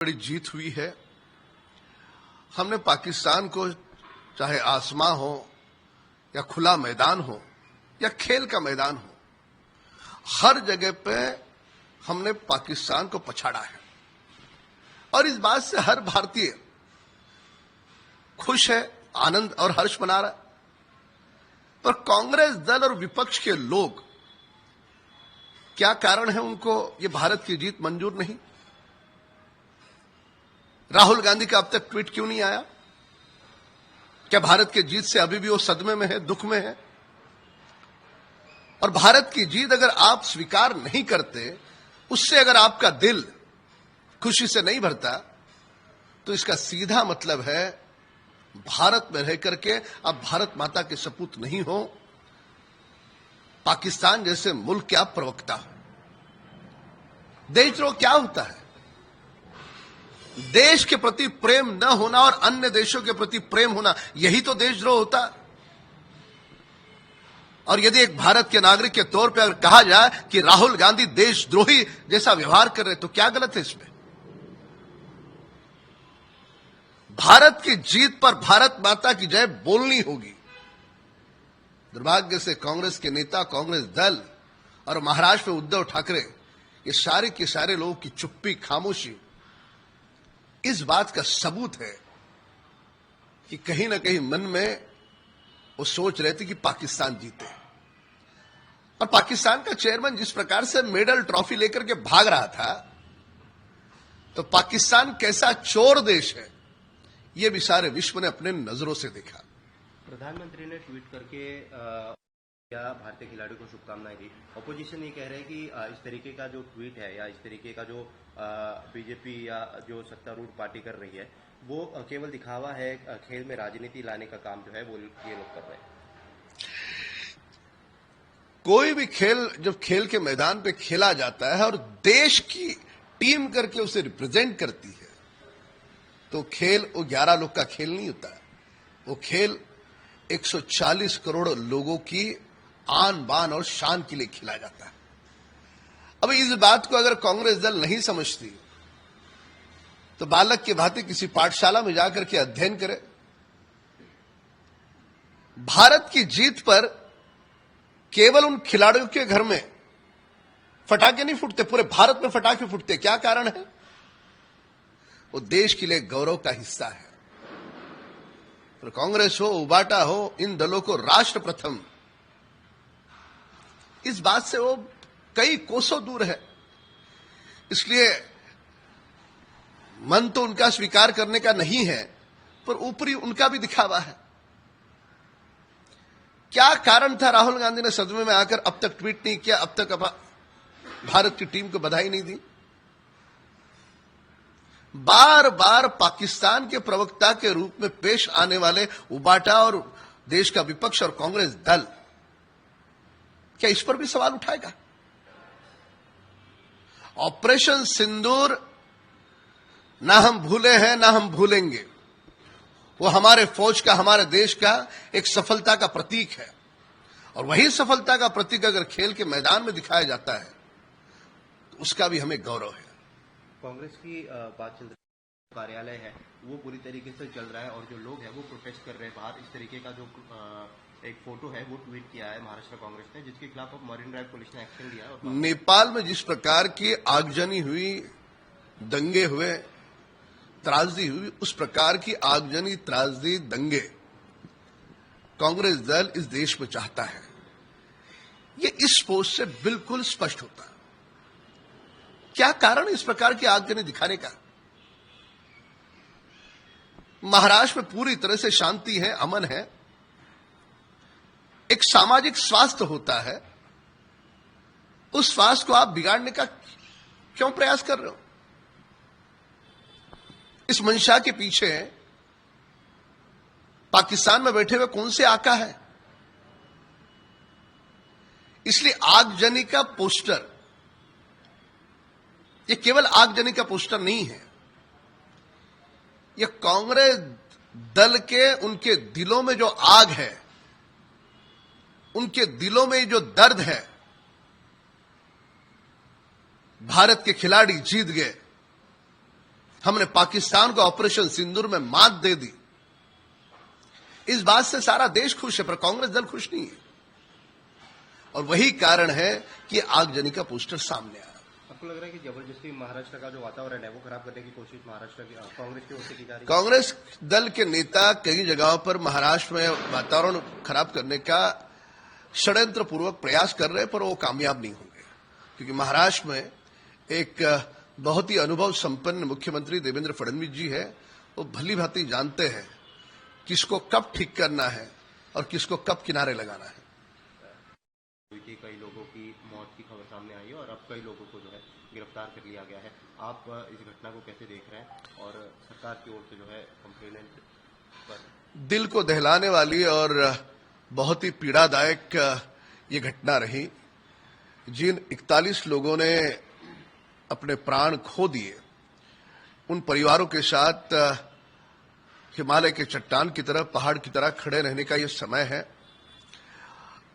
बड़ी जीत हुई है। हमने पाकिस्तान को, चाहे आसमां हो या खुला मैदान हो या खेल का मैदान हो, हर जगह पे हमने पाकिस्तान को पछाड़ा है और इस बात से हर भारतीय खुश है, आनंद और हर्ष मना रहा है। पर कांग्रेस दल और विपक्ष के लोग, क्या कारण है उनको ये भारत की जीत मंजूर नहीं? राहुल गांधी का अब तक ट्वीट क्यों नहीं आया? क्या भारत की जीत से अभी भी वो सदमे में है, दुख में है? और भारत की जीत अगर आप स्वीकार नहीं करते, उससे अगर आपका दिल खुशी से नहीं भरता, तो इसका सीधा मतलब है भारत में रह करके आप भारत माता के सपूत नहीं हो, पाकिस्तान जैसे मुल्क के आप प्रवक्ता हो। देशद्रोह क्या होता है? देश के प्रति प्रेम न होना और अन्य देशों के प्रति प्रेम होना, यही तो देशद्रोह होता है। और यदि एक भारत के नागरिक के तौर पर अगर कहा जाए कि राहुल गांधी देशद्रोही जैसा व्यवहार कर रहे, तो क्या गलत है इसमें? भारत की जीत पर भारत माता की जय बोलनी होगी। दुर्भाग्य से कांग्रेस के नेता, कांग्रेस दल और महाराष्ट्र में उद्धव ठाकरे, ये सारे के सारे लोगों की चुप्पी, खामोशी इस बात का सबूत है कि कहीं ना कहीं मन में वो सोच रहे थे कि पाकिस्तान जीते। और पाकिस्तान का चेयरमैन जिस प्रकार से मेडल ट्रॉफी लेकर के भाग रहा था, तो पाकिस्तान कैसा चोर देश है, ये भी सारे विश्व ने अपने नजरों से देखा। प्रधानमंत्री ने ट्वीट करके या भारतीय खिलाड़ियों को शुभकामनाएं दी। ऑपोजिशन ये कह रहे हैं कि इस तरीके का जो ट्वीट है या इस तरीके का जो बीजेपी या जो सत्तारूढ़ पार्टी कर रही है, वो केवल दिखावा है, खेल में राजनीति लाने का काम जो है वो ये लोग कर रहे हैं। कोई भी खेल जब खेल के मैदान पे खेला जाता है और देश की टीम करके उसे रिप्रेजेंट करती है, तो खेल वो 11 लोग का खेल नहीं होता है। वो खेल 140 करोड़ लोगों की आन बान और शान के लिए खेला जाता है। अब इस बात को अगर कांग्रेस दल नहीं समझती, तो बालक की भांति किसी पाठशाला में जाकर के अध्ययन करे। भारत की जीत पर केवल उन खिलाड़ियों के घर में फटाके नहीं फूटते, पूरे भारत में फटाके फूटते। क्या कारण है? वो देश के लिए गौरव का हिस्सा है। तो कांग्रेस हो, उबाटा हो, इन दलों को राष्ट्र प्रथम, इस बात से वो कई कोसों दूर है। इसलिए मन तो उनका स्वीकार करने का नहीं है, पर ऊपरी उनका भी दिखावा है। क्या कारण था राहुल गांधी ने सदमे में आकर अब तक ट्वीट नहीं किया, अब तक भारत की टीम को बधाई नहीं दी? बार बार पाकिस्तान के प्रवक्ता के रूप में पेश आने वाले उबाटा और देश का विपक्ष और कांग्रेस दल क्या इस पर भी सवाल उठाएगा? ऑपरेशन सिंदूर ना हम भूले हैं ना हम भूलेंगे, वो हमारे फौज का, हमारे देश का एक सफलता का प्रतीक है। और वही सफलता का प्रतीक अगर खेल के मैदान में दिखाया जाता है, तो उसका भी हमें गौरव है। कांग्रेस की बात चल रही है, कार्यालय है वो पूरी तरीके से चल रहा है और जो लोग हैं वो प्रोटेस्ट कर रहे हैं बाहर। इस तरीके का जो एक फोटो है वो ट्वीट किया है महाराष्ट्र कांग्रेस ने, जिसके खिलाफ अब मरीन ड्राइव पुलिस ने एक्शन लिया है। नेपाल में जिस प्रकार की आगजनी हुई, दंगे हुए, त्रासदी हुई, उस प्रकार की आगजनी, त्रासदी, दंगे कांग्रेस दल इस देश में चाहता है। ये इस पोस्ट से बिल्कुल स्पष्ट होता है। क्या कारण इस प्रकार की आगजनी दिखाने का? महाराष्ट्र में पूरी तरह से शांति है, अमन है, एक सामाजिक स्वास्थ्य होता है। उस स्वास्थ्य को आप बिगाड़ने का क्यों प्रयास कर रहे हो? इस मंशा के पीछे पाकिस्तान में बैठे हुए कौन से आका है? इसलिए आगजनी का पोस्टर, ये केवल आगजनी का पोस्टर नहीं है, ये कांग्रेस दल के उनके दिलों में जो आग है, उनके दिलों में जो दर्द है, भारत के खिलाड़ी जीत गए, हमने पाकिस्तान को ऑपरेशन सिंदूर में मात दे दी। इस बात से सारा देश खुश है, पर कांग्रेस दल खुश नहीं है। और वही कारण है कि आगजनी का पोस्टर सामने आया। आपको लग रहा है कि जबरदस्ती महाराष्ट्र का जो वातावरण है वो खराब करने की कोशिश महाराष्ट्र की कांग्रेस की ओर से की जा रही है? कांग्रेस दल के नेता कई जगहों पर महाराष्ट्र में वातावरण खराब करने का षड्यंत्र पूर्वक प्रयास कर रहे हैं, पर वो कामयाब नहीं होंगे, क्योंकि महाराष्ट्र में एक बहुत ही अनुभव संपन्न मुख्यमंत्री देवेंद्र फडणवीस जी है। वो भली भांति जानते हैं किसको कब ठीक करना है और किसको कब किनारे लगाना है। कई लोगों की मौत की खबर सामने आई है और अब कई लोगों को जो है गिरफ्तार कर लिया गया है। आप इस घटना को कैसे देख रहे हैं और सरकार की ओर से जो है कंप्लेनेंट पर? दिल को दहलाने वाली और बहुत ही पीड़ादायक ये घटना रही। जिन 41 लोगों ने अपने प्राण खो दिए, उन परिवारों के साथ हिमालय के चट्टान की तरह, पहाड़ की तरह खड़े रहने का ये समय है।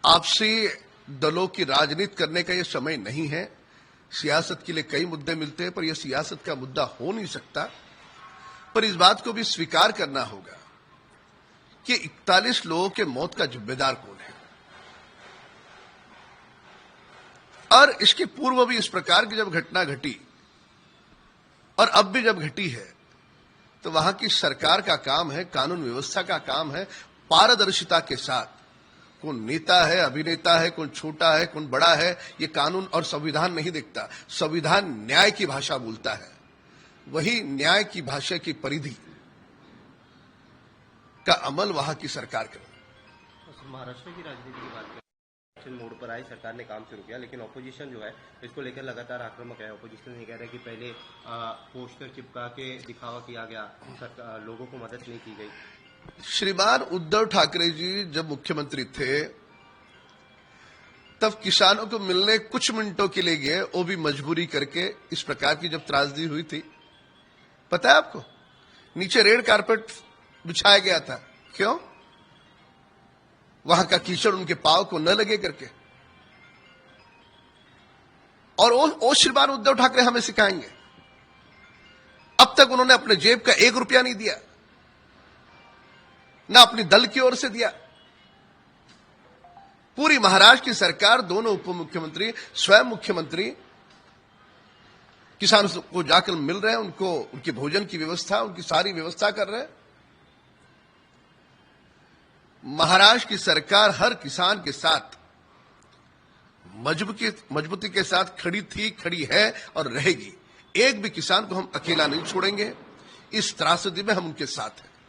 आपसी दलों की राजनीति करने का ये समय नहीं है। सियासत के लिए कई मुद्दे मिलते हैं, पर यह सियासत का मुद्दा हो नहीं सकता। पर इस बात को भी स्वीकार करना होगा कि 41 लोगों के मौत का जिम्मेदार कौन है। और इसके पूर्व भी इस प्रकार की जब घटना घटी और अब भी जब घटी है, तो वहां की सरकार का काम है, कानून व्यवस्था का काम है, पारदर्शिता के साथ कौन नेता है, अभिनेता है, कौन छोटा है, कौन बड़ा है, ये कानून और संविधान नहीं देखता। संविधान न्याय की भाषा बोलता है। वही न्याय की भाषा की परिधि का अमल वहां की सरकार करे। महाराष्ट्र की राजनीति की बात करें, मोड़ पर आई, सरकार ने काम शुरू किया, लेकिन ऑपोजिशन जो है इसको लेकर लगातार आक्रामक है। ऑपोजिशन ये कह रहा है कि पहले पोस्टर चिपका के दिखावा किया गया, लोगों को मदद नहीं की गई। श्रीमान उद्धव ठाकरे जी जब मुख्यमंत्री थे, तब किसानों को मिलने कुछ मिनटों के लिए गए, वो भी मजबूरी करके। इस प्रकार की जब त्रासदी हुई थी, पता है आपको, नीचे रेड कारपेट बिछाया गया था। क्यों? वहां का कीचड़ उनके पांव को न लगे करके। और वो श्रीमान उद्धव ठाकरे हमें सिखाएंगे। अब तक उन्होंने अपने जेब का 1 रुपया नहीं दिया, ना अपनी दल की ओर से दिया। पूरी महाराष्ट्र की सरकार, दोनों उप मुख्यमंत्री, स्वयं मुख्यमंत्री किसानों को जाकर मिल रहे हैं, उनको उनके भोजन की व्यवस्था, उनकी सारी व्यवस्था कर रहे हैं। महाराष्ट्र की सरकार हर किसान के साथ मजबूती के साथ खड़ी थी, खड़ी है और रहेगी। एक भी किसान को हम अकेला नहीं छोड़ेंगे। इस त्रासदी में हम उनके साथ हैं।